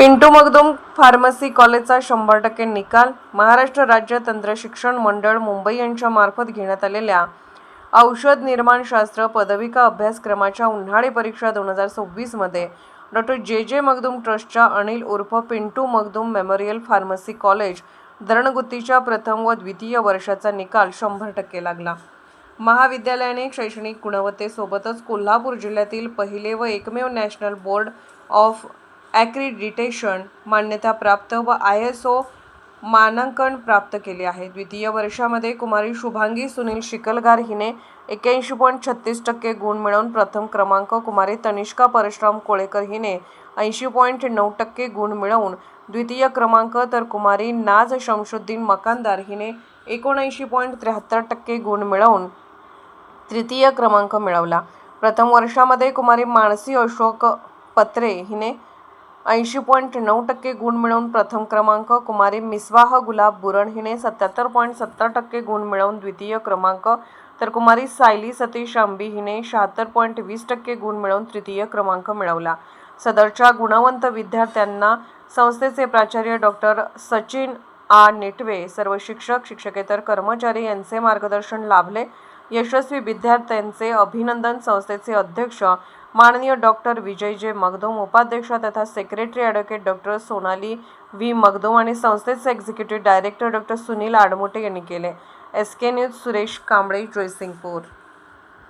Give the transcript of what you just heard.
Pintu Magdum pharmacy कॉलेजचा 100% निकाल. महाराष्ट्र राज्य तंत्रशिक्षण मंडळ मुंबई यांच्या मार्फत घेण्यात आलेल्या औषध निर्माणशास्त्र पदविका अभ्यासक्रमाच्या उन्हाळी परीक्षा 2026 मध्ये डॉ. जे. मगदूम ट्रस्टच्या अनिल उर्फ Pintu Magdum memorial pharmacy college दरणगुत्तीच्या प्रथम व द्वितीय वर्षाचा निकाल 100% लागला. महाविद्यालयाने शैक्षणिक गुणवत्तेसोबतच कोल्हापूर जिल्ह्यातील पहिले व एकमेव नॅशनल बोर्ड ऑफ ॲक्रिडिटेशन मान्यताप्राप्त व ISO मानांकन प्राप्त केले आहे. द्वितीय वर्षामध्ये कुमारी शुभांगी सुनील शिकलगार हिने 81.36% गुण मिळवून प्रथम क्रमांक, कुमारी तनिष्का परशुराम कोळेकर हिने 80.9% गुण मिळवून द्वितीय क्रमांक, तर कुमारी नाज शमशुद्दीन मकानदार हिने 79.73% गुण मिळवून तृतीय क्रमांक मिळवला. प्रथम वर्षामध्ये कुमारी मानसी अशोक पत्रे हिने 80.9% गुण मिळवून प्रथम क्रमांक, कुमारी मिसवाह गुलाब बुरण हिने 77.70% गुण मिळवून द्वितीय क्रमांक, तर कुमारी सायली सतीश आंबी हिने 76.20% गुण मिळवून तृतीय क्रमांक मिळवला. सदरच्या गुणवंत विद्यार्थ्यांना संस्थेचे प्राचार्य डॉ. सचिन निटवे, सर्व शिक्षक, शिक्षकेतर कर्मचारी यांचे मार्गदर्शन लाभले. यशस्वी विद्यार्थ्यांचे अभिनंदन. संस्थेचे अध्यक्ष माननीय डॉ. विजय जे. मगदूम, उपाध्यक्ष तथा सेक्रेटरी ॲडव्होकेट डॉ. सोनाली व्ही. मगदूम आणि संस्थेचे एक्झिक्युटिव्ह डायरेक्टर डॉ. सुनील आडमुटे यांनी केले. SK news Suresh Kamble, Jaysingpur.